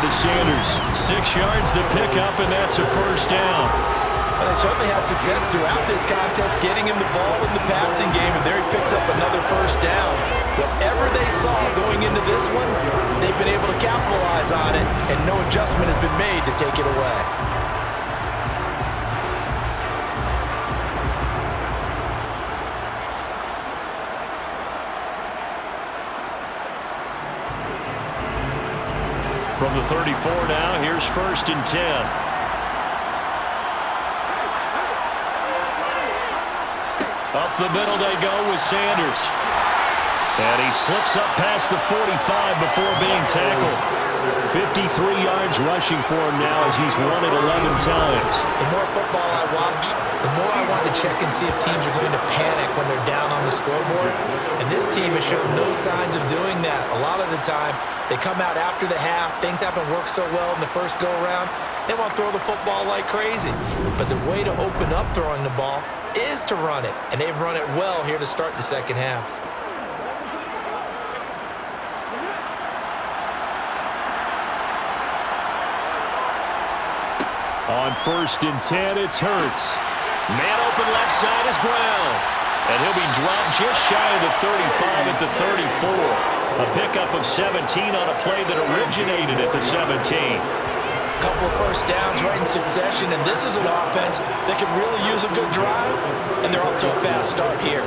to Sanders. 6 yards the pickup, and that's a first down. Well, they certainly had success throughout this contest, getting him the ball in the passing game, and there he picks up another first down. Whatever they saw going into this one, they've been able to capitalize on it, and no adjustment has been made to take it away. From the 34 now, here's 1st and 10. Up the middle they go with Sanders. And he slips up past the 45 before being tackled. 53 yards rushing for him now as he's run it 11 times. The more football I watch, the more I want to check and see if teams are going to panic when they're down on the scoreboard. And this team has shown no signs of doing that. A lot of the time, they come out after the half. Things haven't worked so well in the first go-around. They want to throw the football like crazy. But the way to open up throwing the ball is to run it. And they've run it well here to start the second half. On 1st and 10, it's Hurts. Man open left side is Brown. And he'll be dropped just shy of the 35 at the 34. A pickup of 17 on a play that originated at the 17. A couple of first downs right in succession, and this is an offense that could really use a good drive, and they're off to a fast start here.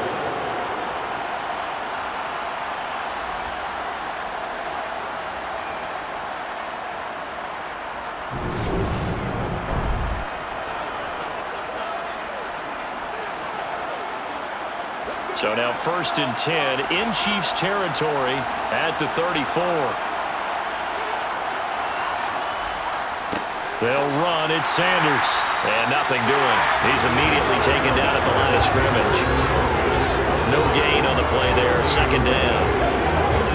So now 1st and 10 in Chiefs territory at the 34. They'll run. It's Sanders. And nothing doing. He's immediately taken down at the line of scrimmage. No gain on the play there. 2nd down.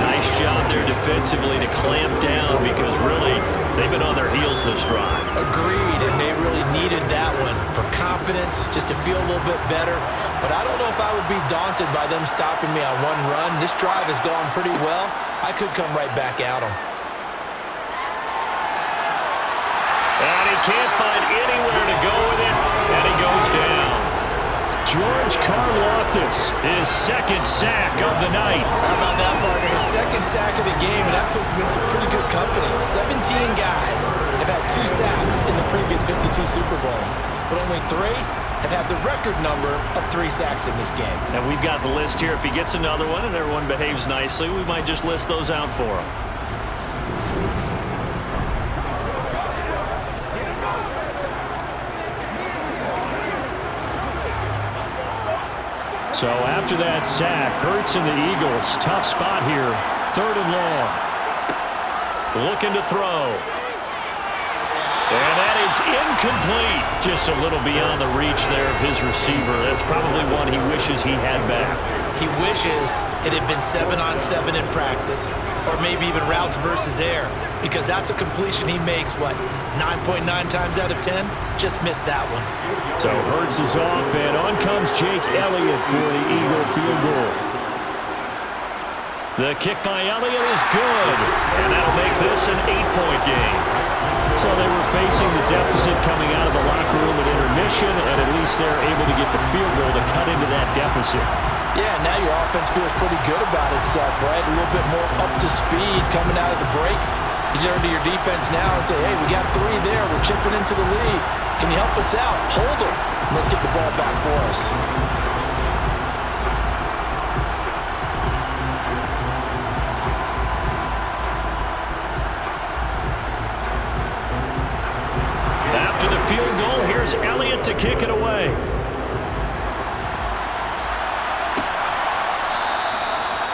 Nice job there defensively to clamp down because really they've been on their heels this drive. Agreed, and they really needed that one for confidence, just to feel a little bit better. But I don't know if I would be daunted by them stopping me on one run. This drive has gone pretty well. I could come right back at them. And he can't find anywhere to go with it, and he goes down. George Karlaftis, his 2nd sack of the night. How about that, partner? His 2nd sack of the game, and that puts him in some pretty good company. 17 guys have had 2 sacks in the previous 52 Super Bowls, but only 3 have had the record number of 3 sacks in this game. And we've got the list here. If he gets another one and everyone behaves nicely, we might just list those out for him. So after that sack, Hurts and the Eagles, tough spot here. 3rd and long. Looking to throw. And that is incomplete. Just a little beyond the reach there of his receiver. That's probably one he wishes he had back. He wishes it had been 7-on-7 in practice, or maybe even routes versus air, because that's a completion he makes, what, 9.9 times out of 10? Just missed that one. So Hurts is off, and on comes Jake Elliott for the Eagle field goal. The kick by Elliott is good, and that'll make this an 8-point game. So they were facing the deficit coming out of the locker room at intermission, and at least they're able to get the field goal to cut into that deficit. Yeah, now your offense feels pretty good about itself, right? A little bit more up to speed coming out of the break. You turn to your defense now and say, hey, we got 3 there. We're chipping into the lead. Can you help us out? Hold them. Let's get the ball back for us. After the field goal, here's Elliott to kick it away.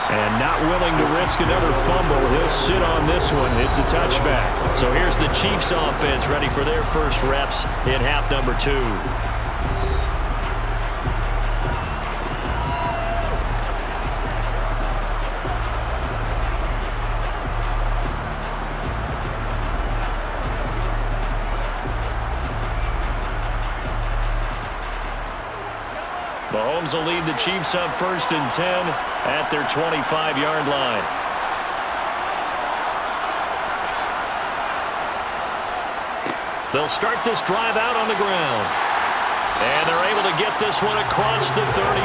And not willing to risk another fumble, he'll sit on this one. It's a touchback. So here's the Chiefs offense ready for their first reps in half number 2. Mahomes will lead the Chiefs up 1st and 10 at their 25-yard line. They'll start this drive out on the ground. And they're able to get this one across the 35.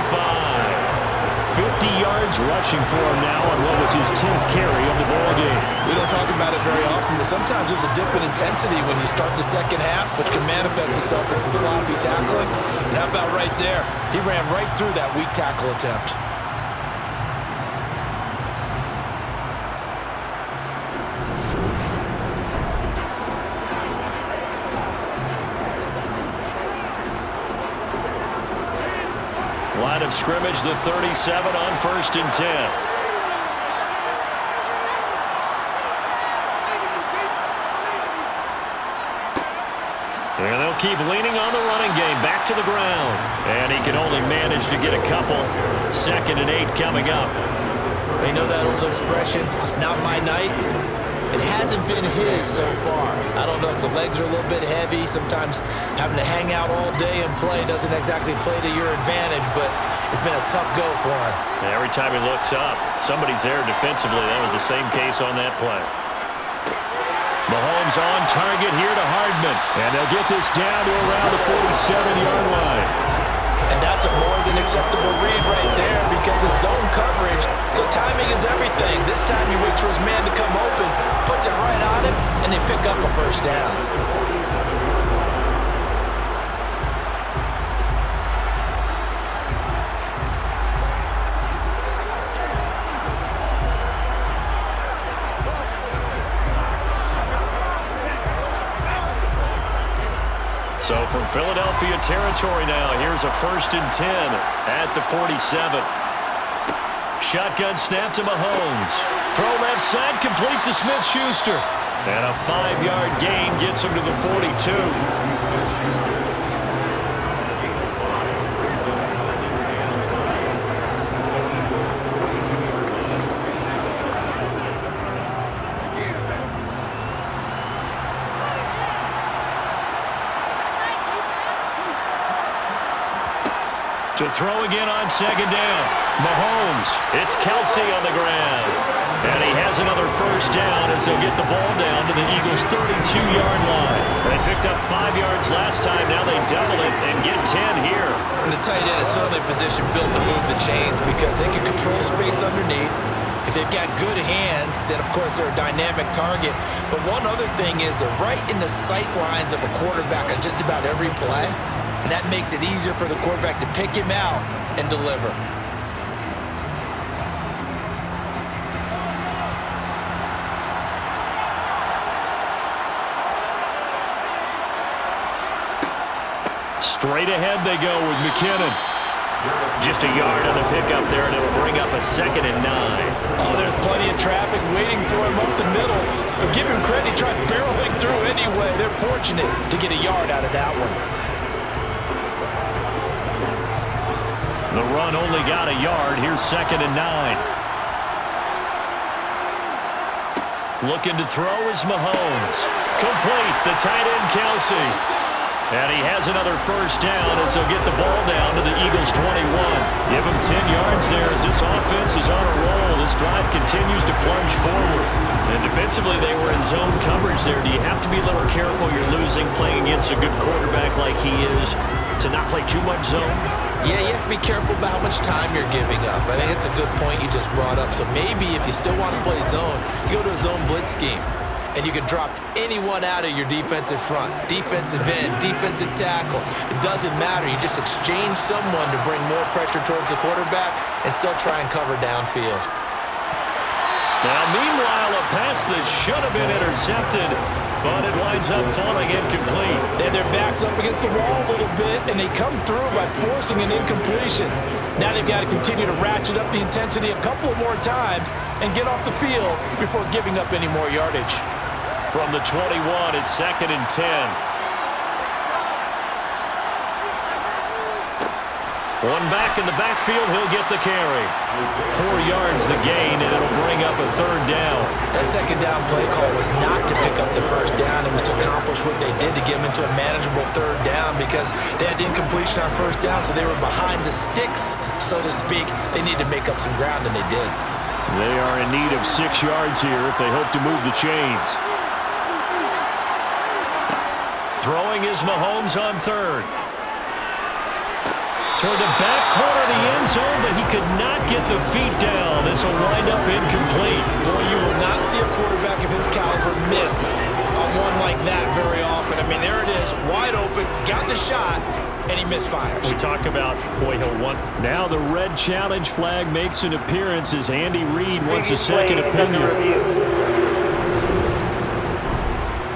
50 yards rushing for him now on what was his 10th carry of the ball game. We don't talk about it very often, but sometimes there's a dip in intensity when you start the second half, which can manifest itself in some sloppy tackling. And how about right there? He ran right through that weak tackle attempt. Line of scrimmage, the 37 on 1st and 10. And they'll keep leaning on the running game. Back to the ground. And he can only manage to get a couple. 2nd and 8 coming up. You know that old expression, it's not my night? It hasn't been his so far. I don't know if the legs are a little bit heavy. Sometimes having to hang out all day and play doesn't exactly play to your advantage, but it's been a tough go for him. Every time he looks up, somebody's there defensively. That was the same case on that play. Mahomes on target here to Hardman. And they'll get this down to around the 47-yard line. And that's a more than acceptable read right there because it's zone coverage, so timing is everything. This time he waits for his man to come open, puts it right on him, and they pick up a first down. So from Philadelphia territory now, here's a 1st and 10 at the 47. Shotgun snap to Mahomes. Throw left side, complete to Smith-Schuster. And a 5-yard gain gets him to the 42. To throw again on 2nd down. Mahomes. It's Kelsey on the ground. And he has another first down as they'll get the ball down to the Eagles' 32-yard line. They picked up 5 yards last time. Now they double it and get 10 here. And the tight end is certainly a position built to move the chains because they can control space underneath. If they've got good hands, then, of course, they're a dynamic target. But one other thing is they're right in the sight lines of a quarterback on just about every play. And that makes it easier for the quarterback to pick him out and deliver. Straight ahead they go with McKinnon. Just a yard on the pickup there, and it'll bring up a 2nd and 9. Oh, there's plenty of traffic waiting for him up the middle. But give him credit, he tried barreling through anyway. They're fortunate to get a yard out of that one. The run only got a yard. Here's 2nd and 9. Looking to throw is Mahomes. Complete. The tight end, Kelsey. And he has another first down as they'll get the ball down to the Eagles' 21. Give him 10 yards there as this offense is on a roll. This drive continues to plunge forward. And defensively, they were in zone coverage there. Do you have to be a little careful? You're losing playing against a good quarterback like he is to not play too much zone? Yeah, you have to be careful about how much time you're giving up. I think it's a good point you just brought up. So maybe if you still want to play zone, you go to a zone blitz scheme. And you can drop anyone out of your defensive front. Defensive end, defensive tackle. It doesn't matter. You just exchange someone to bring more pressure towards the quarterback and still try and cover downfield. Now, meanwhile, a pass that should have been intercepted, but it winds up falling incomplete. And their backs up against the wall a little bit, and they come through by forcing an incompletion. Now they've got to continue to ratchet up the intensity a couple of more times and get off the field before giving up any more yardage. From the 21, it's 2nd and 10. One back in the backfield, he'll get the carry. 4 yards the gain, and it'll bring up a 3rd down. That 2nd down play call was not to pick up the first down. It was to accomplish what they did to get them into a manageable 3rd down because they had incompletion on first down, so they were behind the sticks, so to speak. They needed to make up some ground, and they did. They are in need of 6 yards here if they hope to move the chains. Throwing is Mahomes on third. Toward the back corner of the end zone, but he could not get the feet down. This will wind up incomplete. Boy, you will not see a quarterback of his caliber miss on one like that very often. I mean, there it is, wide open, got the shot, and he misfires. We talk about, boy, he'll want. Now the red challenge flag makes an appearance as Andy Reid wants a second opinion.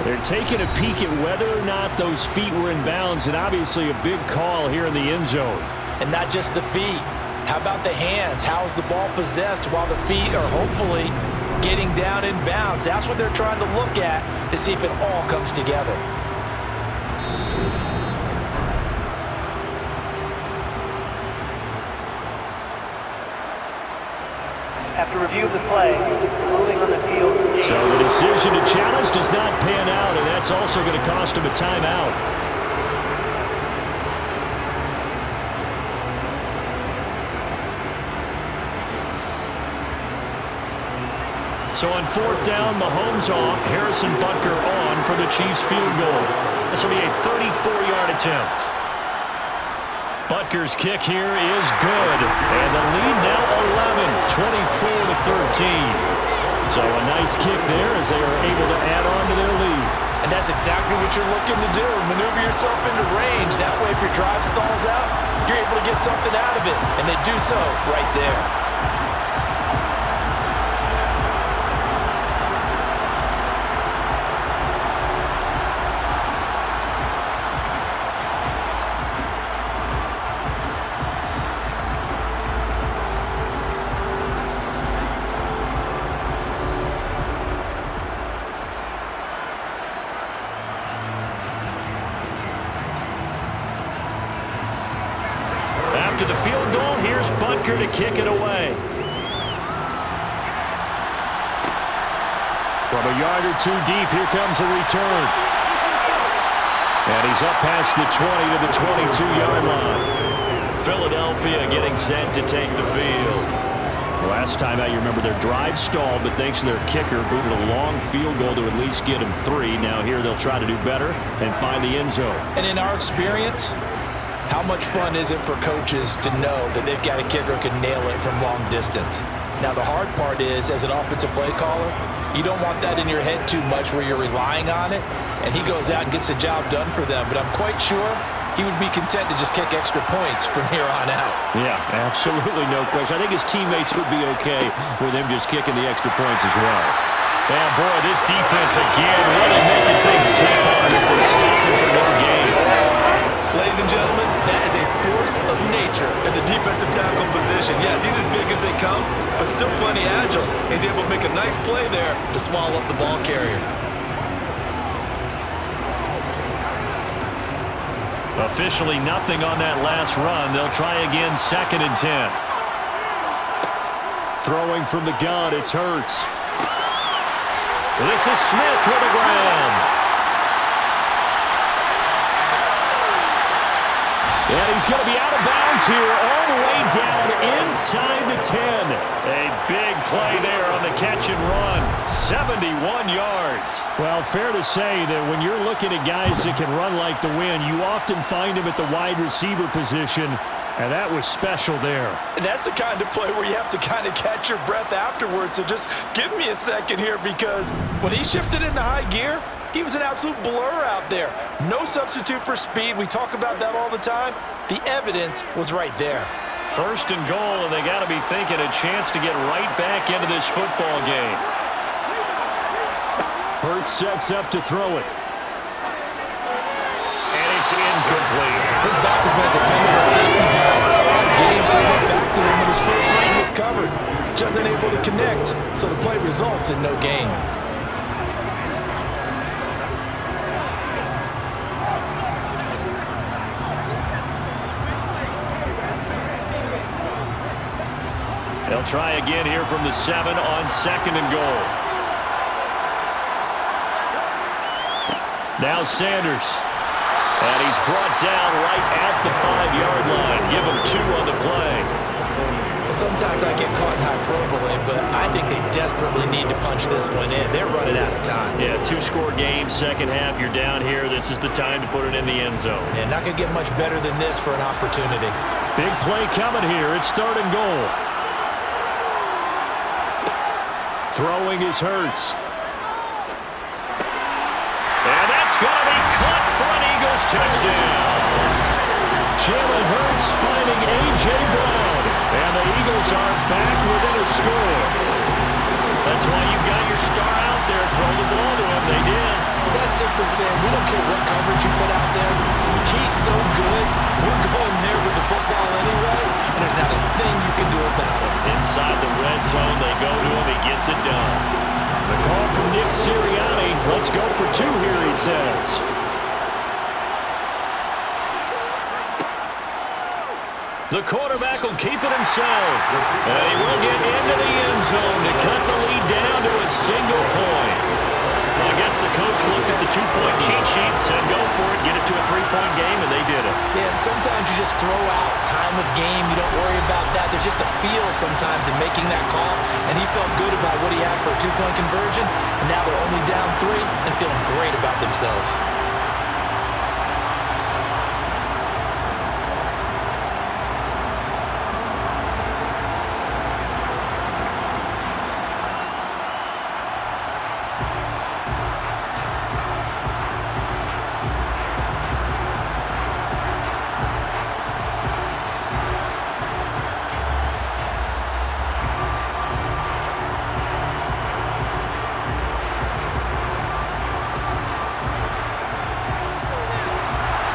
They're taking a peek at whether or not those feet were in bounds, and obviously a big call here in the end zone. And not just the feet. How about the hands? How's the ball possessed while the feet are hopefully getting down in bounds? That's what they're trying to look at to see if it all comes together. After review of the play, ruling on the field. So the decision to challenge does not pan out, and that's also going to cost him a timeout. So on fourth down, Mahomes off, Harrison Butker on for the Chiefs field goal. This will be a 34-yard attempt. Butker's kick here is good, and the lead now 11, 24-13. So a nice kick there as they are able to add on to their lead. And that's exactly what you're looking to do. Maneuver yourself into range. That way, if your drive stalls out, you're able to get something out of it. And they do so right there. After the field goal, here's Butker to kick it away. From a yard or two deep, here comes a return. And he's up past the 20 to the 22-yard line. Philadelphia getting set to take the field. Last time out, you remember their drive stalled, but thanks to their kicker, booted a long field goal to at least get them 3. Now here they'll try to do better and find the end zone. And in our experience, how much fun is it for coaches to know that they've got a kicker who can nail it from long distance? Now, the hard part is, as an offensive play caller, you don't want that in your head too much where you're relying on it, and he goes out and gets the job done for them. But I'm quite sure he would be content to just kick extra points from here on out. Yeah, absolutely no question. I think his teammates would be okay with him just kicking the extra points as well. And, boy, this defense again really making things tough on as they stop him for no gain. Ladies and gentlemen, that is a force of nature in the defensive tackle position. Yes, he's as big as they come, but still plenty agile. He's able to make a nice play there to swallow up the ball carrier. Officially nothing on that last run. They'll try again, 2nd and 10. Throwing from the gun, it's Hurts. This is Smith with the ground. And he's going to be out of bounds here all the way down inside the 10. A big play there on the catch and run. 71 yards. Well, fair to say that when you're looking at guys that can run like the wind, you often find him at the wide receiver position, and that was special there. And that's the kind of play where you have to kind of catch your breath afterwards. So just give me a second here, because when he shifted into high gear, he was an absolute blur out there. No substitute for speed. We talk about that all the time. The evidence was right there. 1st and goal, and they got to be thinking a chance to get right back into this football game. Hurts sets up to throw it. And it's incomplete. His back has been dependent on safety valves all game, so he went back to him when his first leg was covered. Just unable to connect, so the play results in no gain. They'll try again here from the 7 on 2nd and goal. Now Sanders. And he's brought down right at the 5-yard line. Give him 2 on the play. sometimes I get caught in hyperbole, but I think they desperately need to punch this one in. They're running out of time. Yeah, two-score game, second half, you're down here. This is the time to put it in the end zone. And not going to get much better than this for an opportunity. Big play coming here. It's third and goal. Throwing is Hurts. And that's going to be caught for an Eagles touchdown. Jalen Hurts finding A.J. Brown. And the Eagles are back within a score. That's why you've got your star out there. Throw the ball to him. They did. That's simply saying we don't care what coverage you put out there. He's so good. We're going there with the football anyway, and there's not a thing you can do about it. Inside the red zone, they go to him. He gets it done. The call from Nick Sirianni. Let's go for two here, he says. The quarterback will keep it himself. And he will get into the end zone to cut the lead down to a single point. Well, I guess the coach looked at the two-point cheat sheet and said, go for it, get it to a three-point game, and they did it. Yeah, and sometimes you just throw out time of game. You don't worry about that. There's just a feel sometimes in making that call, and he felt good about what he had for a two-point conversion, and now they're only down 3 and feeling great about themselves.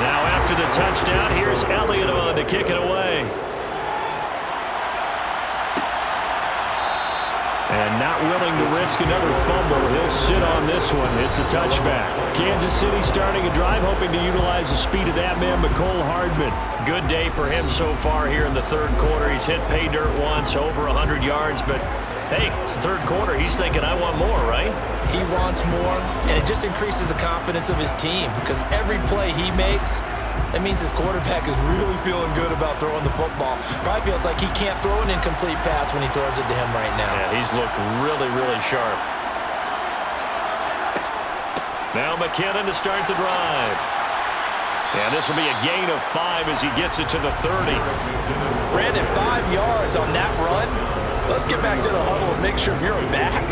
Now after the touchdown, here's Elliott on to kick it away. And not willing to risk another fumble. He'll sit on this one. It's a touchback. Kansas City starting a drive, hoping to utilize the speed of that man, Mecole Hardman. Good day for him so far here in the third quarter. He's hit pay dirt once, over 100 yards, but hey, it's the third quarter. He's thinking, I want more, right? He wants more, and it just increases the confidence of his team because every play he makes, that means his quarterback is really feeling good about throwing the football. Probably feels like he can't throw an incomplete pass when he throws it to him right now. Yeah, he's looked really, really sharp. Now McKinnon to start the drive. And this will be a gain of 5 as he gets it to the 30. Brandon, 5 yards on that run. Let's get back to the huddle and make sure you're back.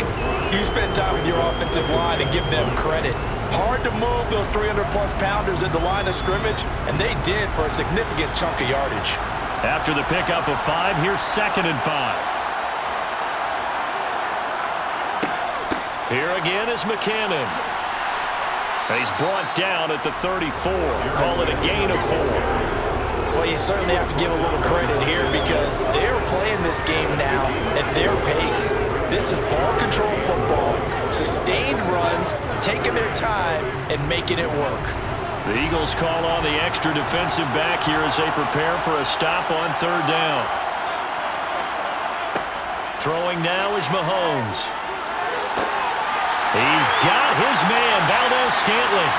You spend time with your offensive line and give them credit. Hard to move those 300-plus pounders at the line of scrimmage, and they did for a significant chunk of yardage. After the pickup of 5, here's 2nd and 5. Here again is McKinnon. And he's brought down at the 34. Call it a gain of 4. Well, you certainly have to give a little credit here because they're playing this game now at their pace. This is ball control football, sustained runs, taking their time, and making it work. The Eagles call on the extra defensive back here as they prepare for a stop on 3rd down. Throwing now is Mahomes. He's got his man, Valdes-Scantling.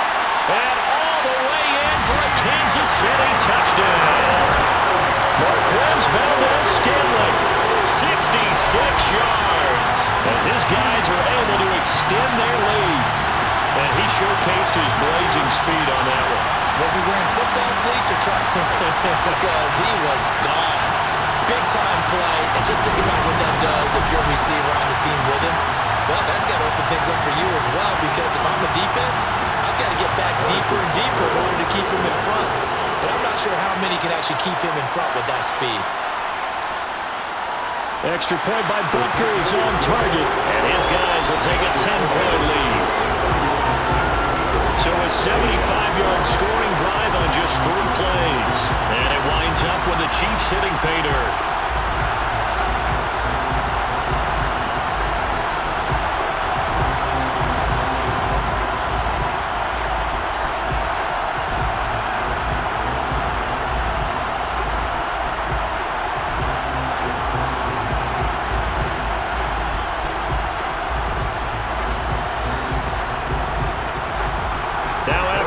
And all the way in for a Kansas City touchdown. Marquez Valdes-Scantling, 66 yards, as his guys are able to extend their lead. And he showcased his blazing speed on that one. Was he wearing football cleats or track sneakers? Because he was gone. Big-time play, and just think about what that does if you're a receiver on the team with him. Well, that's got to open things up for you as well, because if I'm a defense, I've got to get back deeper and deeper in order to keep him in front. But I'm not sure how many can actually keep him in front with that speed. Extra point by Butker is on target. And his guys will take a 10-point lead. So a 75-yard scoring drive on just 3 plays. And it winds up with the Chiefs hitting pay dirt.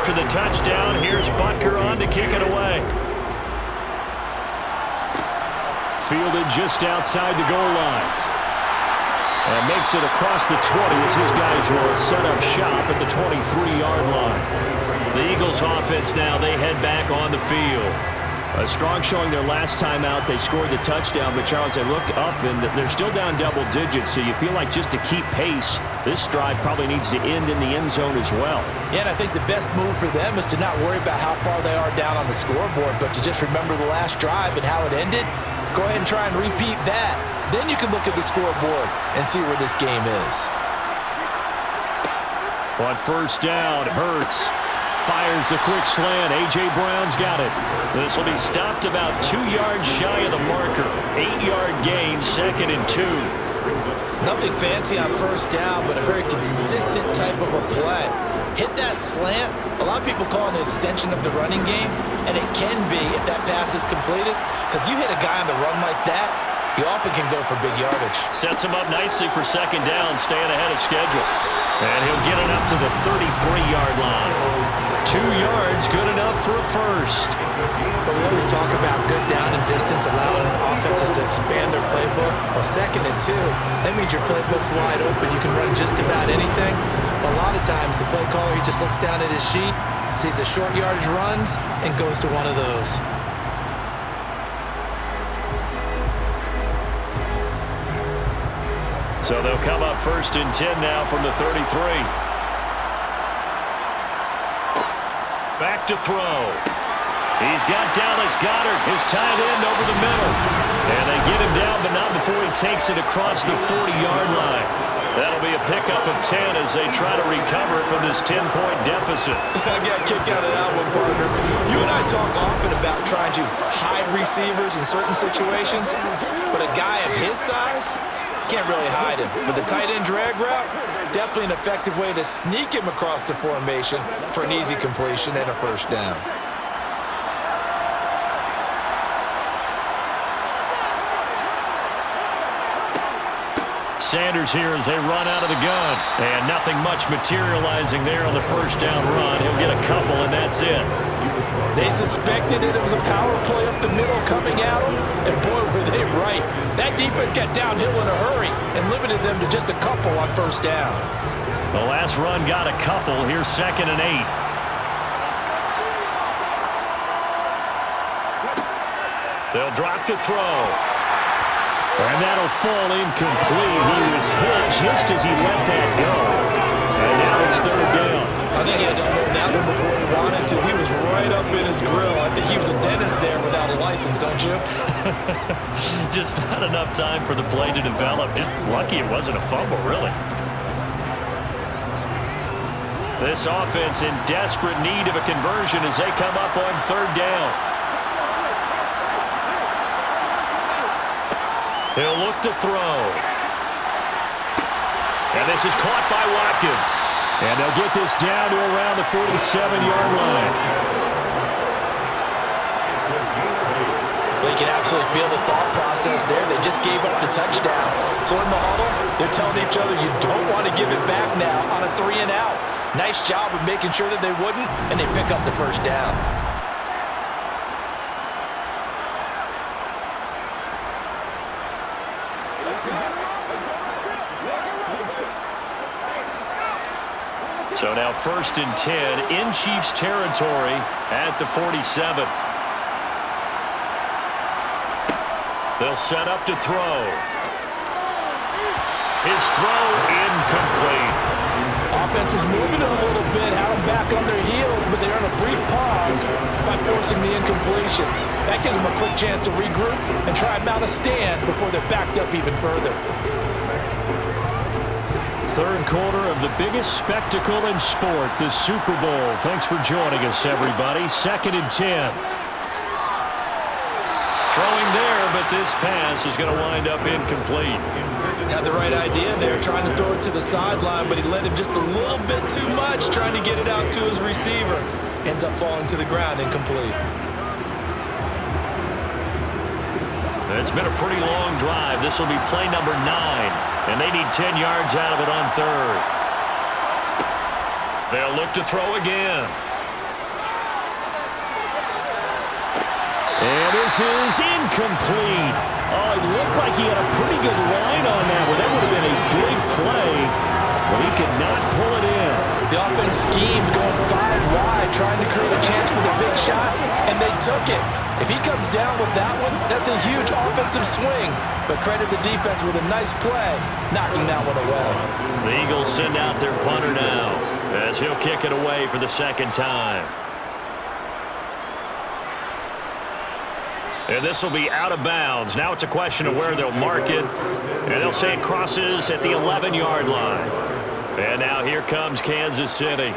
After the touchdown, here's Butker on to kick it away. fielded just outside the goal line. And makes it across the 20 as his guys will set up shop at the 23-yard line. The Eagles offense now, they head back on the field. A strong showing their last time out. They scored the touchdown, but Charles, they look up and they're still down double digits, so you feel like just to keep pace, this drive probably needs to end in the end zone as well. Yeah, and I think the best move for them is to not worry about how far they are down on the scoreboard, but to just remember the last drive and how it ended. Go ahead and try and repeat that. Then you can look at the scoreboard and see where this game is. On first down, Hurts fires the quick slant. A.J. Brown's got it. This will be stopped about 2 yards shy of the marker. 8-yard gain, 2nd and 2. Nothing fancy on first down, but a very consistent type of a play. Hit that slant. A lot of people call it an extension of the running game, and it can be if that pass is completed, because you hit a guy on the run like that, you often can go for big yardage. Sets him up nicely for 2nd down, staying ahead of schedule. And he'll get it up to the 33-yard line. 2 yards, good enough for a first. But we always talk about good down and distance, allowing offenses to expand their playbook. Well, 2nd and 2, that means your playbook's wide open. You can run just about anything. But a lot of times, the play caller, he just looks down at his sheet, sees the short yardage runs, and goes to one of those. So they'll come up 1st and 10 now from the 33. Back to throw. He's got Dallas Goedert, his tight end, over the middle. And they get him down, but not before he takes it across the 40-yard line. That'll be a pickup of 10 as they try to recover from this 10-point deficit. I got a kick out of that one, partner. You and I talk often about trying to hide receivers in certain situations, but a guy of his size can't really hide him. But the tight end drag route, definitely an effective way to sneak him across the formation for an easy completion and a first down. Sanders here as they run out of the gun. And nothing much materializing there on the first down run. He'll get a couple, and that's it. They suspected it was a power play up the middle coming at them, and boy, were they right. That defense got downhill in a hurry and limited them to just a couple on first down. The last run got a couple. Here's 2nd and 8. They'll drop to throw. And that'll fall incomplete. He was hit just as he let that go. And now it's 3rd down. I think he had to unload that one before he wanted to. He was right up in his grill. I think he was a dentist there without a license, don't you? Just not enough time for the play to develop. Just lucky it wasn't a fumble, really. This offense in desperate need of a conversion as they come up on 3rd down. He'll look to throw. And this is caught by Watkins. And they'll get this down to around the 47-yard line. Well, you can absolutely feel the thought process there. They just gave up the touchdown. So in the huddle, they're telling each other, you don't want to give it back now on a 3 and out. Nice job of making sure that they wouldn't, and they pick up the first down. So now 1st and 10 in Chiefs territory at the 47. They'll set up to throw. His throw incomplete. Offense was moving a little bit, had them back on their heels, but they earned a brief pause by forcing the incompletion. That gives them a quick chance to regroup and try and mount a stand before they're backed up even further. 3rd quarter of the biggest spectacle in sport, the Super Bowl. Thanks for joining us, everybody. 2nd and 10. Throwing there, but this pass is going to wind up incomplete. Had the right idea there, trying to throw it to the sideline, but he let him just a little bit too much, trying to get it out to his receiver. Ends up falling to the ground, incomplete. It's been a pretty long drive. This will be play number 9, and they need 10 yards out of it on 3rd. They'll look to throw again. And this is incomplete. Oh, it looked like he had a pretty good line on that one. That would have been a big play, but he could not pull it in. The offense schemed going 5 wide, trying to create a chance for the big shot, and they took it. If he comes down with that one, that's a huge offensive swing. But credit the defense with a nice play, knocking that one away. The Eagles send out their punter now, as he'll kick it away for the second time. And this will be out of bounds. Now it's a question of where they'll mark it. And they'll say it crosses at the 11-yard line. And now here comes Kansas City.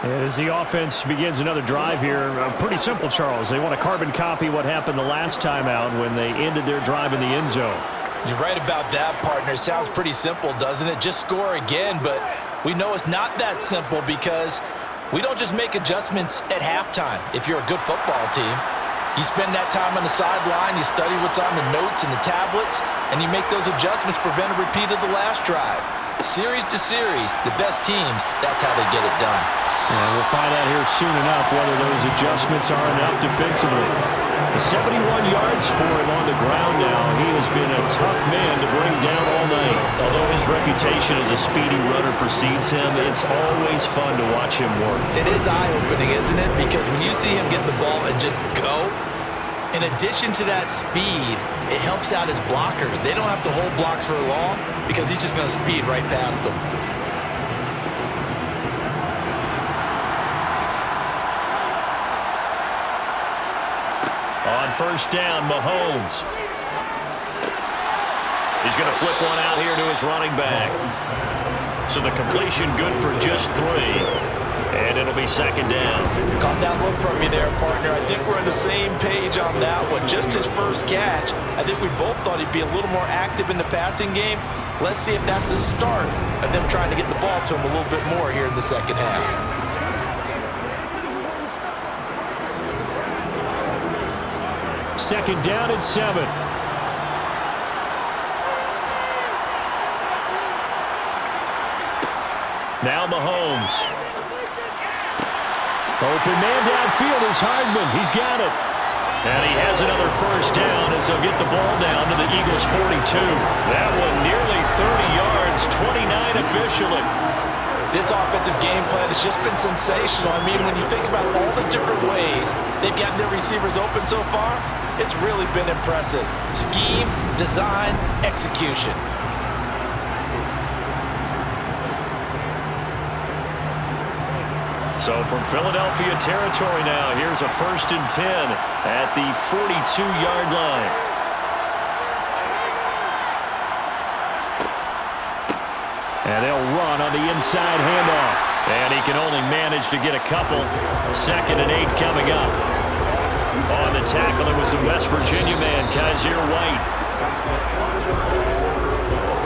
As the offense begins another drive here, pretty simple, Charles. They want to carbon copy what happened the last time out when they ended their drive in the end zone. You're right about that, partner. Sounds pretty simple, doesn't it? Just score again, but we know it's not that simple because we don't just make adjustments at halftime if you're a good football team. You spend that time on the sideline, you study what's on the notes and the tablets, and you make those adjustments, prevent a repeat of the last drive. Series to series, the best teams, that's how they get it done. And we'll find out here soon enough whether those adjustments are enough defensively. 71 yards for him on the ground now. He has been a tough man to bring down all night. Although his reputation as a speedy runner precedes him, it's always fun to watch him work. It is eye-opening, isn't it? Because when you see him get the ball and just go, in addition to that speed, it helps out his blockers. They don't have to hold blocks for long because he's just going to speed right past them. On first down, Mahomes. He's going to flip one out here to his running back. So the completion good for just 3. And it'll be second down. Caught that look from you there, partner. I think we're on the same page on that one. Just his first catch. I think we both thought he'd be a little more active in the passing game. Let's see if that's the start of them trying to get the ball to him a little bit more here in the second half. Second down and 7. Now Mahomes. Open man downfield is Hardman. He's got it. And he has another first down as they'll get the ball down to the Eagles' 42. That one nearly 30 yards, 29 officially. This offensive game plan has just been sensational. I mean, when you think about all the different ways they've gotten their receivers open so far, it's really been impressive. Scheme, design, execution. So from Philadelphia territory now, here's a 1st and 10 at the 42-yard line. And they'll run on the inside handoff. And he can only manage to get a couple. 2nd and 8 coming up. On the tackle, it was the West Virginia man, Kaiser White.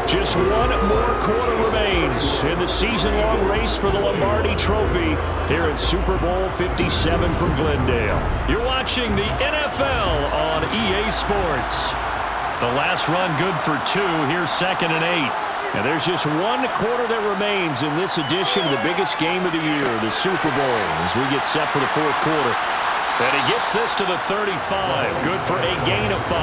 Just one more quarter remains in the season-long race for the Lombardi Trophy here at Super Bowl 57 from Glendale. You're watching the NFL on EA Sports. The last run good for 2. Here's 2nd and 8. And there's just one quarter that remains in this edition of the biggest game of the year, the Super Bowl, as we get set for the 4th quarter. And he gets this to the 35. Good for a gain of 5.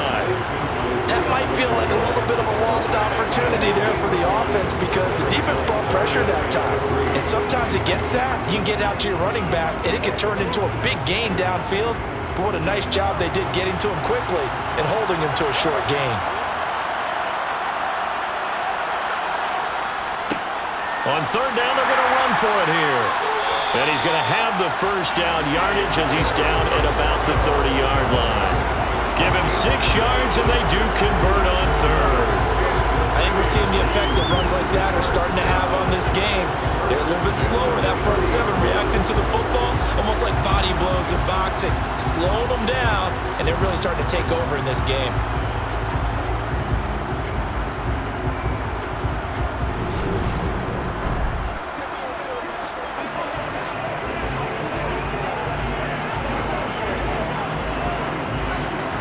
That might feel like a little bit of a lost opportunity there for the offense because the defense brought pressure that time. And sometimes against that, you can get out to your running back, and it can turn into a big gain downfield. But what a nice job they did getting to him quickly and holding him to a short gain. On 3rd down, they're going to run for it here. And he's going to have the first down yardage as he's down at about the 30-yard line. Give him 6 yards, and they do convert on 3rd. I think we're seeing the effect that runs like that are starting to have on this game. They're a little bit slower, that front 7 reacting to the football, almost like body blows in boxing, slowing them down, and they're really starting to take over in this game.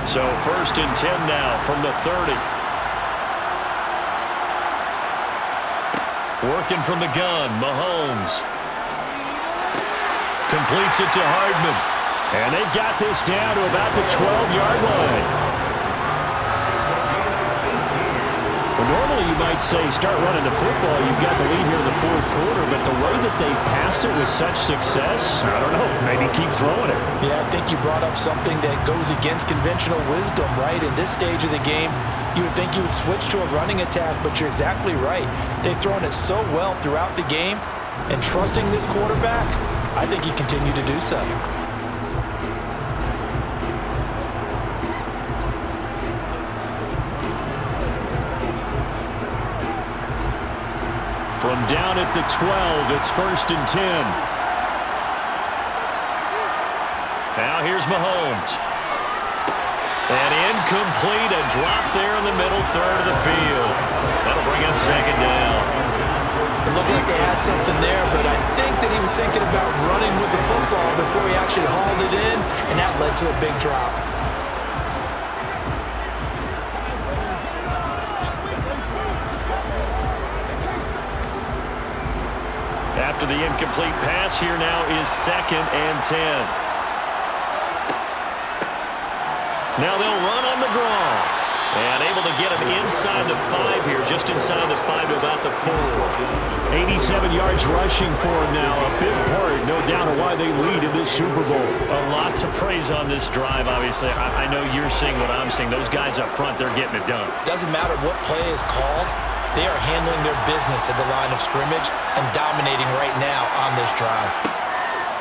So 1st and 10 now from the 30. Working from the gun, Mahomes. Completes it to Hardman. And they've got this down to about the 12-yard line. Well, normally you might say start running the football. You've got the lead here in the fourth quarter, but the way that they passed it with such success, I don't know, maybe keep throwing it. Yeah, I think you brought up something that goes against conventional wisdom, right? In this stage of the game, you would think you would switch to a running attack, but you're exactly right. They've thrown it so well throughout the game, and trusting this quarterback, I think he continued to do so. From down at the 12, it's 1st and 10. Now here's Mahomes. And incomplete, a drop there in the middle third of the field. That'll bring up 2nd down. It looked like they had something there, but I think that he was thinking about running with the football before he actually hauled it in, and that led to a big drop. After the incomplete pass, here now is 2nd and 10. Now they'll run on the draw. And able to get him inside the 5 here, just inside the 5 to about the 4. 87 yards rushing for him now. A big part, no doubt, of why they lead in this Super Bowl. A lot to praise on this drive, obviously. I know you're seeing what I'm seeing. Those guys up front, they're getting it done. Doesn't matter what play is called. They are handling their business at the line of scrimmage and dominating right now on this drive.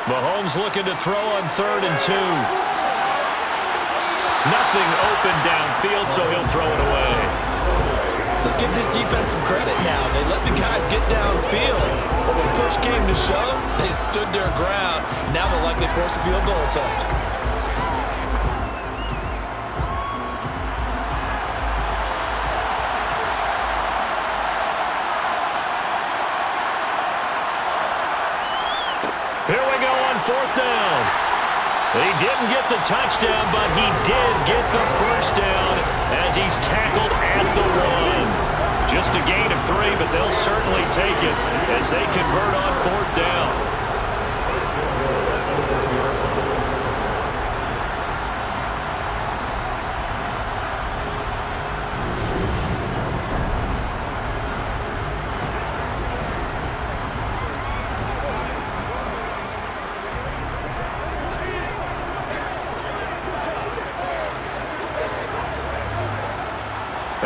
Mahomes looking to throw on 3rd and 2. Nothing open downfield, so he'll throw it away. Let's give this defense some credit now. They let the guys get downfield, but when push came to shove, they stood their ground. And now they'll likely force a field goal attempt. Here we go on 4th down. He didn't get the touchdown, but he did get the first down as he's tackled at the 1. Just a gain of 3, but they'll certainly take it as they convert on 4th down.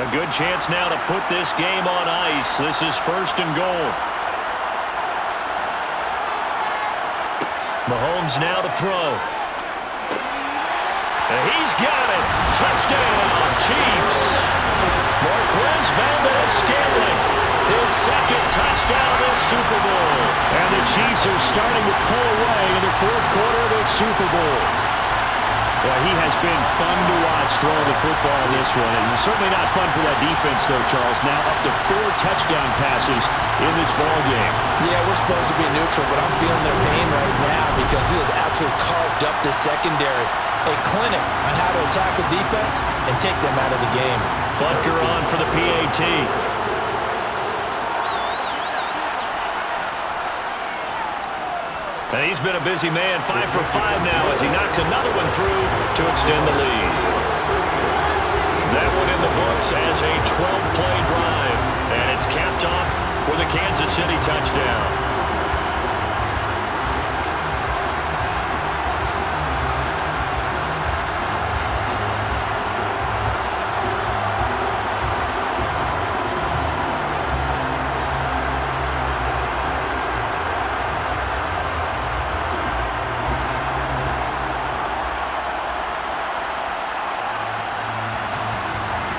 A good chance now to put this game on ice. This is 1st and goal. Mahomes now to throw. And he's got it. Touchdown, Chiefs. Marquez Valdes-Scantling, his 2nd touchdown of this Super Bowl. And the Chiefs are starting to pull away in the 4th quarter of this Super Bowl. Well, he has been fun to watch throwing the football in this one. And certainly not fun for that defense, though, Charles. Now up to 4 touchdown passes in this ball game. Yeah, we're supposed to be neutral, but I'm feeling their pain right now because he has absolutely carved up the secondary. A clinic on how to attack a defense and take them out of the game. Butker on for the PAT. And he's been a busy man, 5 for 5 now as he knocks another one through to extend the lead. That one in the books as a 12-play drive. And it's capped off with a Kansas City touchdown.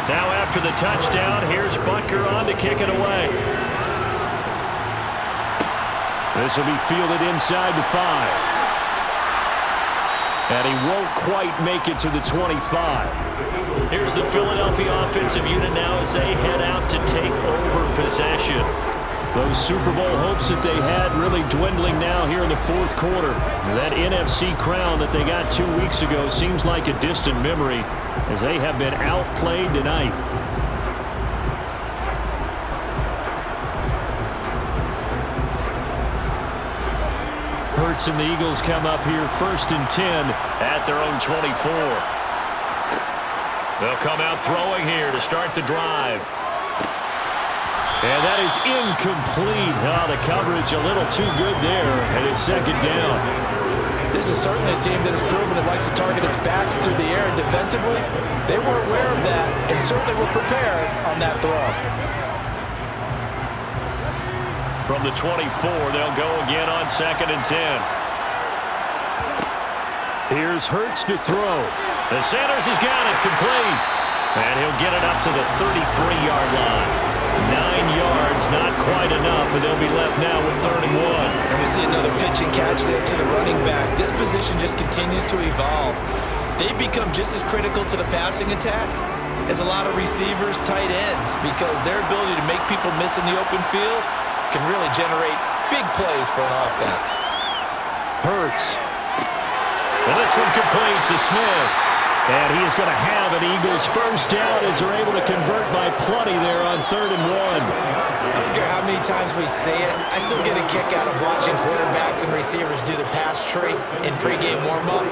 Now after the touchdown, here's Butker on to kick it away. This will be fielded inside the 5. And he won't quite make it to the 25. Here's the Philadelphia offensive unit now as they head out to take over possession. Those Super Bowl hopes that they had really dwindling now here in the 4th quarter. That NFC crown that they got 2 weeks ago seems like a distant memory as they have been outplayed tonight. Hurts and the Eagles come up here 1st and 10 at their own 24. They'll come out throwing here to start the drive. And that is incomplete. Oh, the coverage a little too good there, and it's 2nd down. This is certainly a team that has proven it likes to target its backs through the air, and defensively, they were aware of that and certainly were prepared on that throw. From the 24, they'll go again on 2nd and 10. Here's Hurts to throw. The Sanders has got it complete. And he'll get it up to the 33-yard line. 9 yards, not quite enough, and they'll be left now with 3rd and 1. And we see another pitch and catch there to the running back. This position just continues to evolve. They become just as critical to the passing attack as a lot of receivers, tight ends, because their ability to make people miss in the open field can really generate big plays for an offense. Hurts. And this one complete to Smith. And he is going to have an Eagles 1st down as they're able to convert by plenty there on 3rd and 1. I don't care how many times we say it, I still get a kick out of watching quarterbacks and receivers do the pass tree in pregame warm-up.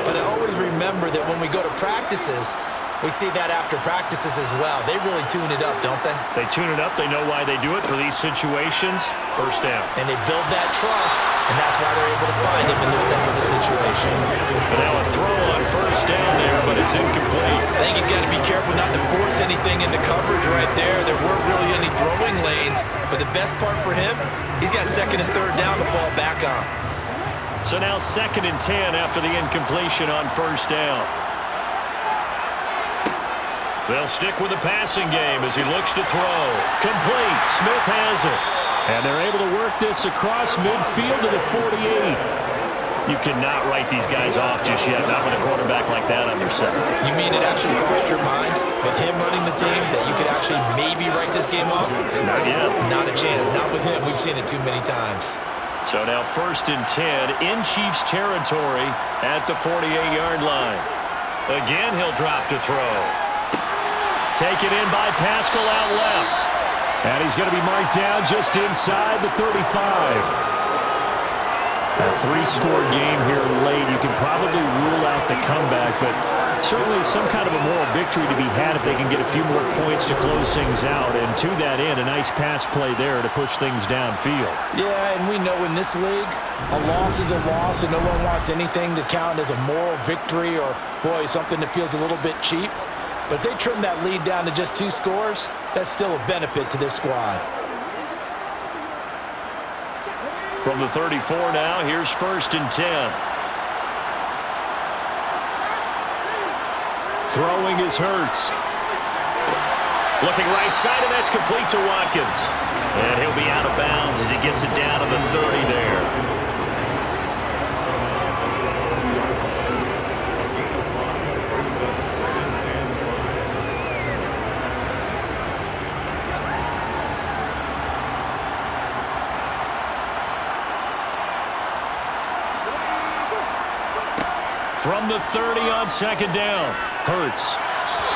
But I always remember that when we go to practices, we see that after practices as well. They really tune it up, don't they? They tune it up. They know why they do it for these situations. 1st down. And they build that trust, and that's why they're able to find him in this type of a situation. But now a throw on 1st down there, but it's incomplete. I think he's got to be careful not to force anything into coverage right there. There weren't really any throwing lanes, but the best part for him, he's got 2nd and 3rd down to fall back on. So now 2nd and 10 after the incompletion on 1st down. They'll stick with the passing game as he looks to throw. Complete. Smith has it. And they're able to work this across midfield to the 48. You cannot write these guys off just yet, not with a quarterback like that on your side. You mean it actually crossed your mind with him running the team that you could actually maybe write this game off? Not yet. Not a chance. Not with him. We've seen it too many times. So now 1st and 10 in Chiefs territory at the 48-yard line. Again, he'll drop to throw. Taken in by Pascal out left. And he's going to be marked down just inside the 35. A 3-score game here late. You can probably rule out the comeback, but certainly some kind of a moral victory to be had if they can get a few more points to close things out. And to that end, a nice pass play there to push things downfield. Yeah, and we know in this league, a loss is a loss, and no one wants anything to count as a moral victory or, boy, something that feels a little bit cheap. But if they trim that lead down to just 2 scores, that's still a benefit to this squad. From the 34 now, here's 1st and 10. Throwing is Hurts. Looking right side, and that's complete to Watkins. And he'll be out of bounds as he gets it down to the 30 there. From the 30 on 2nd down, Hurts.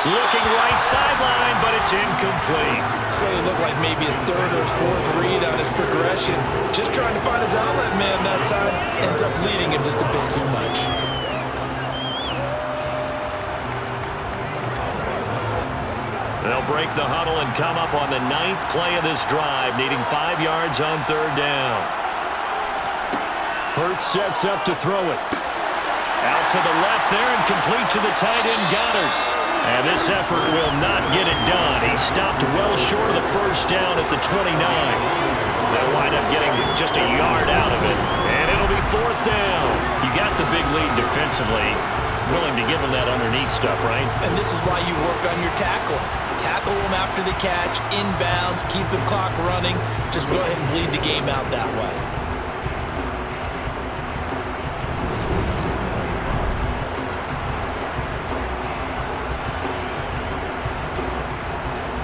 Looking right sideline, but it's incomplete. So he looked like maybe his 3rd or his 4th read on his progression. Just trying to find his outlet man that time. Ends up leading him just a bit too much. They'll break the huddle and come up on the 9th play of this drive, needing 5 yards on 3rd down. Hurts sets up to throw it. Out to the left there and complete to the tight end Goddard. And this effort will not get it done. He stopped well short of the 1st down at the 29. They'll wind up getting just a yard out of it. And it'll be 4th down. You got the big lead defensively. Willing to give them that underneath stuff, right? And this is why you work on your tackling. Tackle them after the catch, inbounds, keep the clock running. Just go ahead and bleed the game out that way.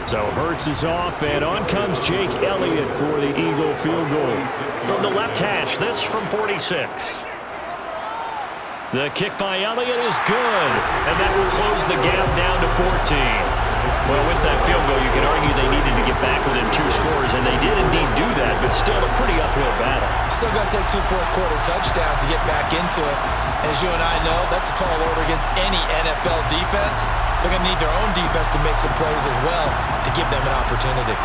So Hurts is off, and on comes Jake Elliott for the Eagle field goal. From the left hash, this from 46. The kick by Elliott is good, and that will close the gap down to 14. Well, with that field goal, you can argue they needed to get back within 2 scores, and they did indeed do that, but still a pretty uphill battle. Still going to take 2 fourth-quarter touchdowns to get back into it. And as you and I know, that's a tall order against any NFL defense. They're going to need their own defense to make some plays as well to give them an opportunity.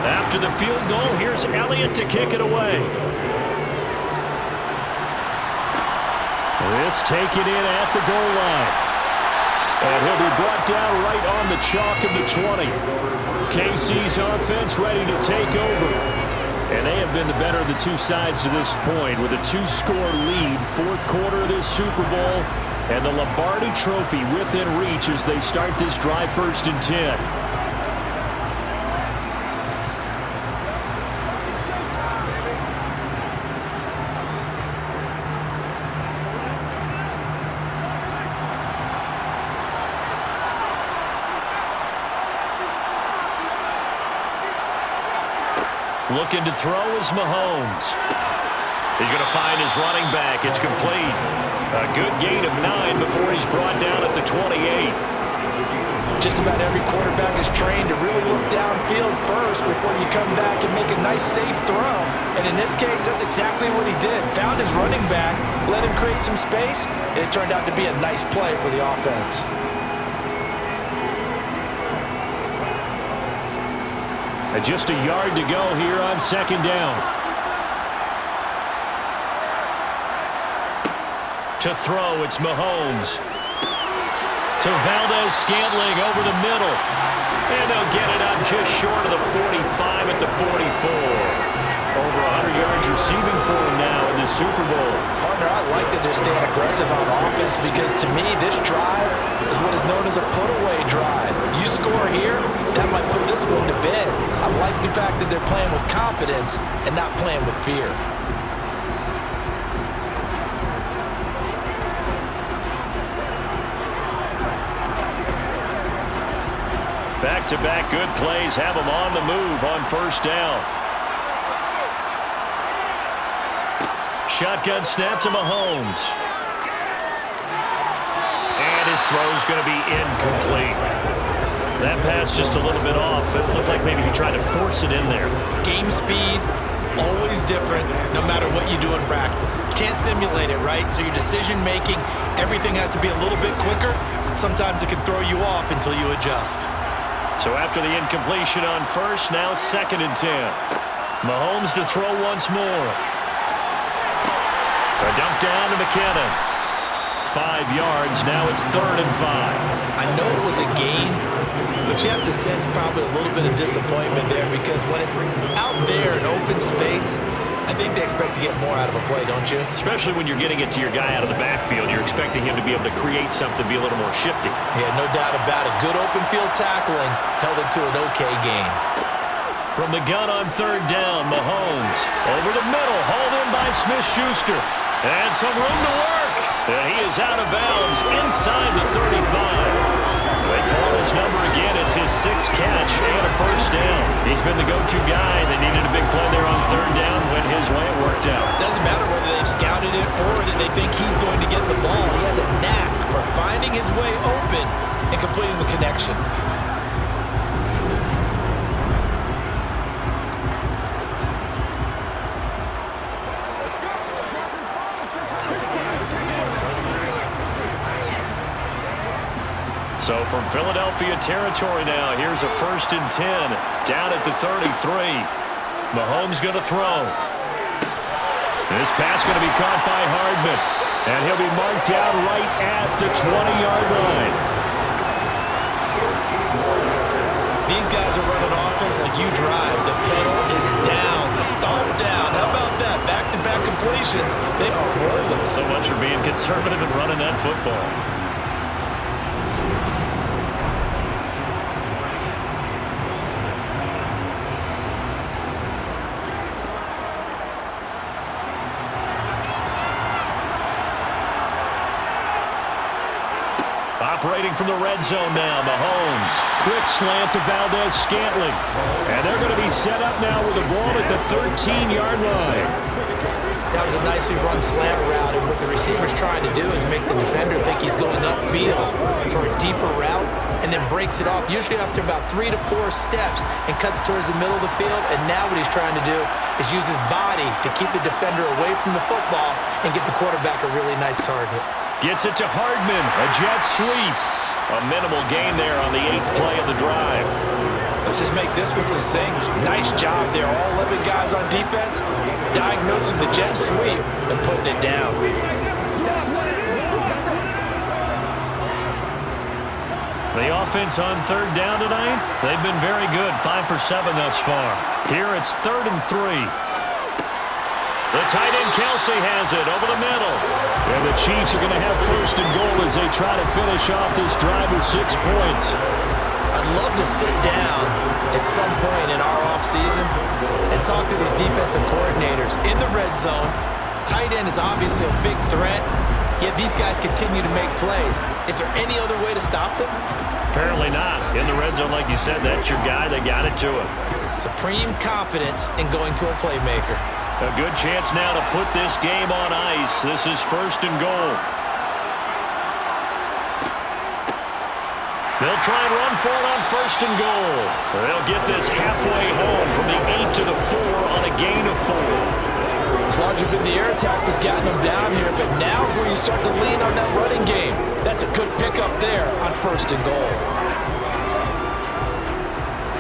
After the field goal, here's Elliott to kick it away. This taken in at the goal line. And he'll be brought down right on the chalk of the 20. KC's offense ready to take over. And they have been the better of the two sides to this point with a 2-score lead, fourth quarter of this Super Bowl, and the Lombardi Trophy within reach as they start this drive 1st and 10. Looking to throw is Mahomes. He's going to find his running back. It's complete. A good gain of 9 before he's brought down at the 28. Just about every quarterback is trained to really look downfield first before you come back and make a nice, safe throw. And in this case, that's exactly what he did. Found his running back, let him create some space, and it turned out to be a nice play for the offense. And just a yard to go here on 2nd down. To throw, it's Mahomes. To Valdez-Scantling over the middle. And they'll get it up just short of the 45 at the 44. Over 100 yards receiving for him now in the Super Bowl. Partner, I like that they're staying aggressive on offense because to me, this drive is what is known as a put-away drive. You score here, that might put this one to bed. I like the fact that they're playing with confidence and not playing with fear. Back-to-back good plays have them on the move on 1st down. Shotgun snap to Mahomes. And his throw's going to be incomplete. That pass just a little bit off. It looked like maybe he tried to force it in there. Game speed, always different no matter what you do in practice. Can't simulate it, right? So your decision-making, everything has to be a little bit quicker. Sometimes it can throw you off until you adjust. So after the incompletion on 1st, now 2nd and 10. Mahomes to throw once more. A dump down to McKinnon. 5 yards. Now it's 3rd and 5. I know it was a gain, but you have to sense probably a little bit of disappointment there because when it's out there in open space, I think they expect to get more out of a play, don't you? Especially when you're getting it to your guy out of the backfield. You're expecting him to be able to create something, be a little more shifty. Yeah, no doubt about it. Good open field tackling held it to an okay gain. From the gun on 3rd down, Mahomes over the middle, hauled in by Smith-Schuster. And some room to work. And he is out of bounds inside the 35. They call his number again. It's his 6th catch and a 1st down. He's been the go-to guy. They needed a big play there on 3rd down. Went his way. It worked out. Doesn't matter whether they've scouted it or that they think he's going to get the ball. He has a knack for finding his way open and completing the connection. So from Philadelphia territory now, here's a 1st and 10 down at the 33. Mahomes going to throw. This pass going to be caught by Hardman, and he'll be marked down right at the 20-yard line. These guys are running offense like you drive. The pedal is down, stomp down. How about that? Back-to-back completions. They are rolling. So much for being conservative and running that football. operating from the red zone now. Mahomes. Quick slant to Valdez-Scantling. And they're going to be set up now with the ball at the 13-yard line. That was a nicely run slant route, and what the receiver's trying to do is make the defender think he's going upfield for a deeper route and then breaks it off, usually after about 3 to 4 steps, and cuts towards the middle of the field. And now what he's trying to do is use his body to keep the defender away from the football and get the quarterback a really nice target. Gets it to Hardman. A jet sweep. A minimal gain there on the 8th play of the drive. Let's just make this one succinct. Nice job there. All 11 guys on defense diagnosing the jet sweep and putting it down. The offense on 3rd down tonight, they've been very good. 5 for 7 thus far. Here it's 3rd and 3. The tight end Kelsey has it over the middle. And the Chiefs are going to have 1st and goal as they try to finish off this drive with 6 points. I'd love to sit down at some point in our offseason and talk to these defensive coordinators. In the red zone, tight end is obviously a big threat, yet these guys continue to make plays. Is there any other way to stop them? Apparently not. In the red zone, like you said, that's your guy. They got it to him. Supreme confidence in going to a playmaker. A good chance now to put this game on ice. This is 1st and goal. They'll try and run for it on 1st and goal. They'll get this halfway home from the 8 to the 4 on a gain of 4. It's largely been the air attack that's gotten them down here, but now is where you start to lean on that running game. That's a good pickup there on 1st and goal.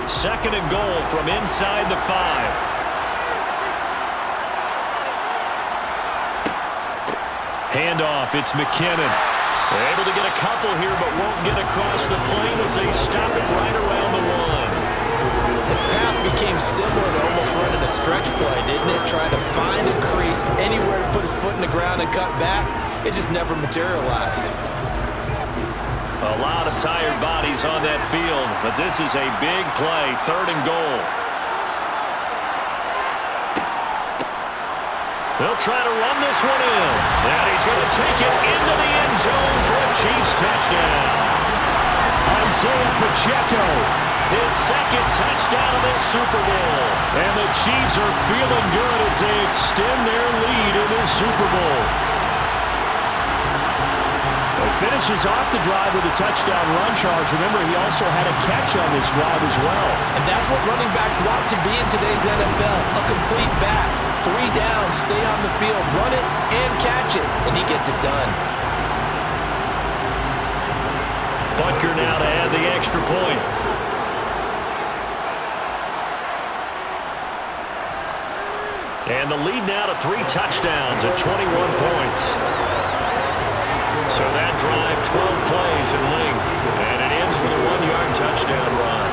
2nd and goal from inside the 5. Handoff, it's McKinnon. They're able to get a couple here, but won't get across the plane as they stop it right around the 1. His path became similar to almost running a stretch play, didn't it? Trying to find a crease, anywhere to put his foot in the ground and cut back. It just never materialized. A lot of tired bodies on that field, but this is a big play, 3rd and goal. They'll try to run this one in. And he's going to take it into the end zone for a Chiefs touchdown. Isaiah Pacheco, His 2nd touchdown of this Super Bowl. and the Chiefs are feeling good as they extend their lead in this Super Bowl. He finishes off the drive with a touchdown run, Charles. Remember, he also had a catch on this drive as well. And that's what running backs want to be in today's NFL, a complete back. 3 downs, stay on the field, run it and catch it, and he gets it done. Butker now to add the extra point. And the lead now to 3 touchdowns at 21 points. So that drive, 12 plays in length, and it ends with a 1-yard touchdown run.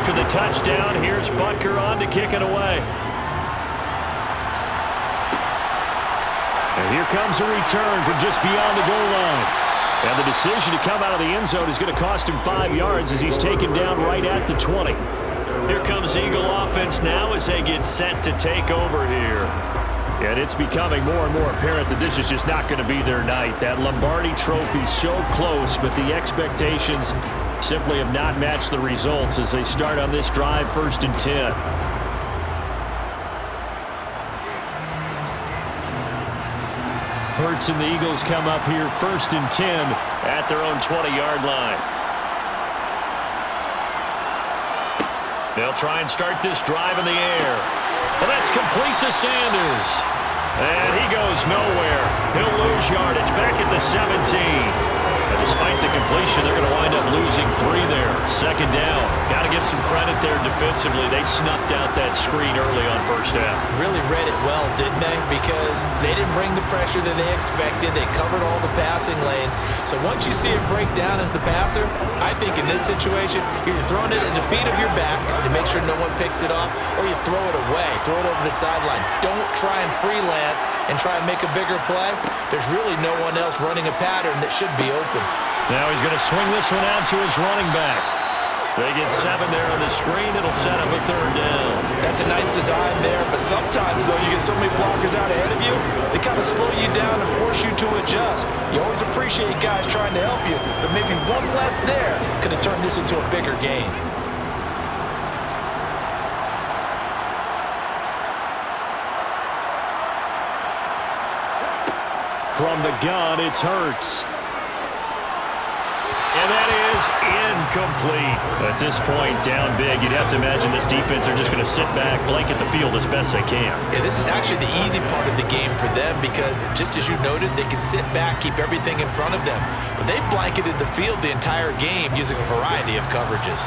After the touchdown, here's Butker on to kick it away. And here comes a return from just beyond the goal line. And the decision to come out of the end zone is going to cost him 5 yards as he's taken down right at the 20. Here comes Eagle offense now as they get set to take over here. And it's becoming more and more apparent that this is just not going to be their night. That Lombardi trophy so close, but the expectations simply have not matched the results as they start on this drive, 1st and 10. Hurts and the Eagles come up here 1st and 10 at their own 20-yard line. They'll try and start this drive in the air. Well, that's complete to Sanders. And he goes nowhere. He'll lose yardage back at the 17. And despite the completion, they're going to wind up losing 3 there. second down. Got to give some credit there defensively. They snuffed out that screen early on first down. Really read it well, didn't they? Because they didn't bring the pressure that they expected. They covered all the passing lanes. So once you see it break down as the passer, I think in this situation, you're throwing it at the feet of your back to make sure no one picks it off, or you throw it away, throw it over the sideline. Don't try and freelance and try and make a bigger play. There's really no one else running a pattern that should be open. Now he's going to swing this one out to his running back. They get 7 there on the screen. It'll set up a third down. That's a nice design there, but sometimes, though, you get so many blockers out ahead of you, they kind of slow you down and force you to adjust. You always appreciate guys trying to help you, but maybe one less there could have turned this into a bigger game. From the gun, it's Hurts. And that is incomplete. At this point, down big, you'd have to imagine this defense are just going to sit back, blanket the field as best they can. Yeah, this is actually the easy part of the game for them because, just as you noted, they can sit back, keep everything in front of them. But they've blanketed the field the entire game using a variety of coverages.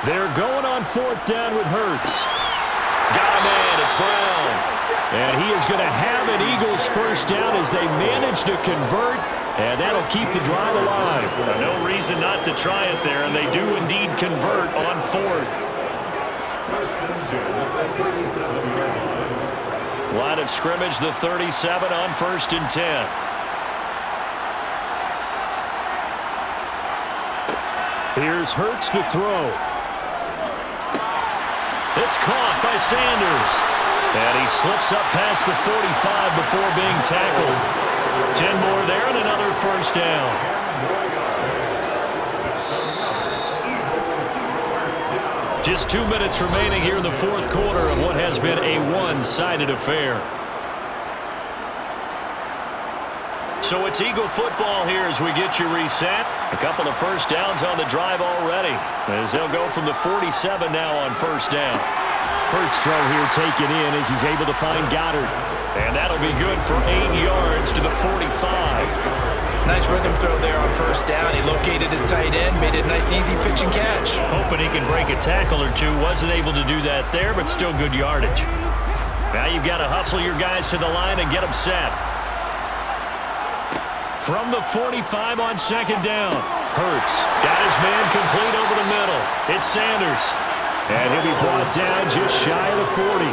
They're going on 4th down with Hurts. Got a man, it's Brown. And he is going to have an Eagles first down as they manage to convert, and that'll keep the drive alive. No reason not to try it there, and they do indeed convert on 4th. Line of scrimmage, the 37 on 1st and 10. Here's Hurts to throw. It's caught by Sanders. And he slips up past the 45 before being tackled. 10 more there and another first down. Just 2 minutes remaining here in the 4th quarter of what has been a one-sided affair. So it's Eagle football here as we get you reset. A couple of first downs on the drive already, as they'll go from the 47 now on first down. Hurts throw here taken in as he's able to find Goddard. And that'll be good for 8 yards to the 45. Nice rhythm throw there on first down. He located his tight end, made it a nice easy pitch and catch. Hoping he can break a tackle or two. Wasn't able to do that there, but still good yardage. Now you've got to hustle your guys to the line and get them set. From the 45 on 2nd down. Hurts got his man complete over the middle. It's Sanders. And he'll be brought down just shy of the 40.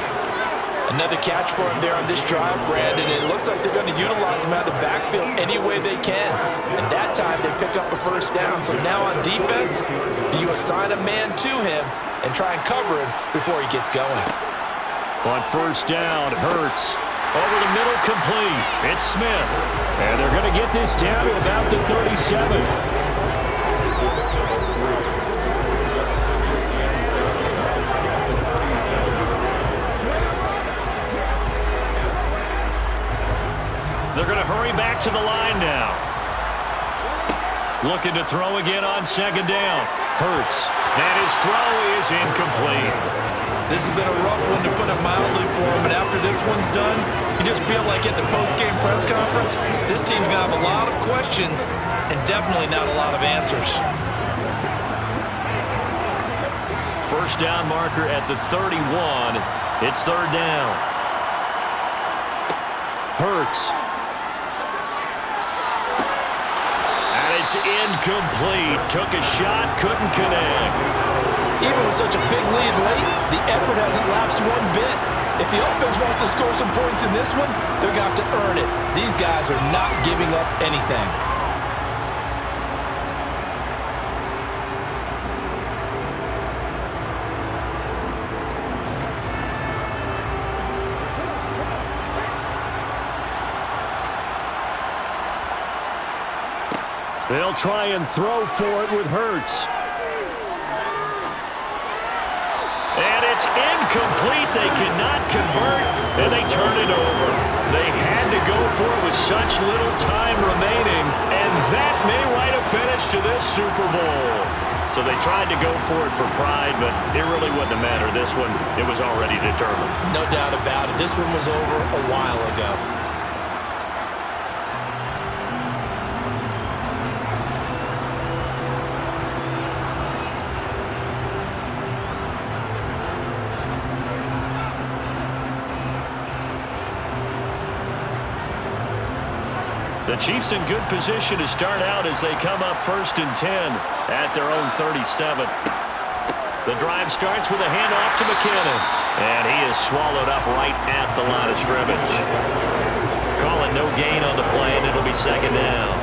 Another catch for him there on this drive, Brandon. It looks like they're going to utilize him out of the backfield any way they can. And that time they pick up a first down. So now on defense, do you assign a man to him and try and cover him before he gets going? On first down, Hurts. Over the middle, complete. It's Smith. And they're going to get this down to about the 37. They're going to hurry back to the line now. Looking to throw again on 2nd down. Hurts. And his throw is incomplete. This has been a rough one to put it mildly for him, and after this one's done, you just feel like at the post-game press conference, this team's going to have a lot of questions and definitely not a lot of answers. First down marker at the 31. It's 3rd down. Hurts. And it's incomplete. Took a shot, couldn't connect. Even with such a big lead late, the effort hasn't lapsed one bit. If the offense wants to score some points in this one, they're going to have to earn it. These guys are not giving up anything. They'll try and throw for it with Hurts. And it's incomplete. They cannot convert, and they turn it over. They had to go for it with such little time remaining, and that may write a finish to this Super Bowl. So they tried to go for it for pride, but it really wouldn't have mattered. This one, it was already determined. No doubt about it. This one was over a while ago. The Chiefs in good position to start out as they come up 1st and 10 at their own 37. The drive starts with a handoff to McKinnon. And he is swallowed up right at the line of scrimmage. Calling no gain on the play, and it'll be 2nd down.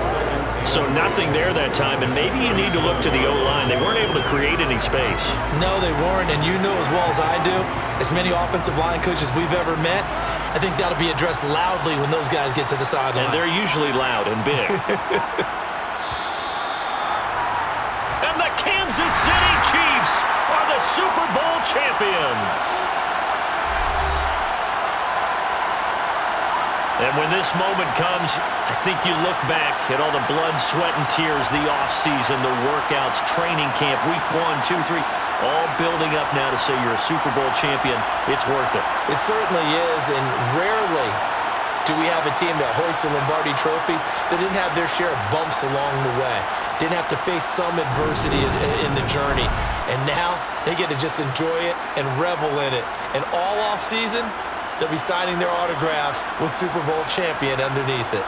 So nothing there that time, and maybe you need to look to the O-line. They weren't able to create any space. No, they weren't, and you know as well as I do, as many offensive line coaches we've ever met, I think that'll be addressed loudly when those guys get to the sideline. And they're usually loud and big. And the Kansas City Chiefs are the Super Bowl champions. And when this moment comes, I think you look back at all the blood, sweat, and tears, the offseason, the workouts, training camp, week 1, 2, 3, all building up now to say you're a Super Bowl champion. It's worth it. It certainly is, and rarely do we have a team that hoists the Lombardi Trophy that didn't have their share of bumps along the way, didn't have to face some adversity in the journey, and now they get to just enjoy it and revel in it. And all offseason, they'll be signing their autographs with Super Bowl champion underneath it.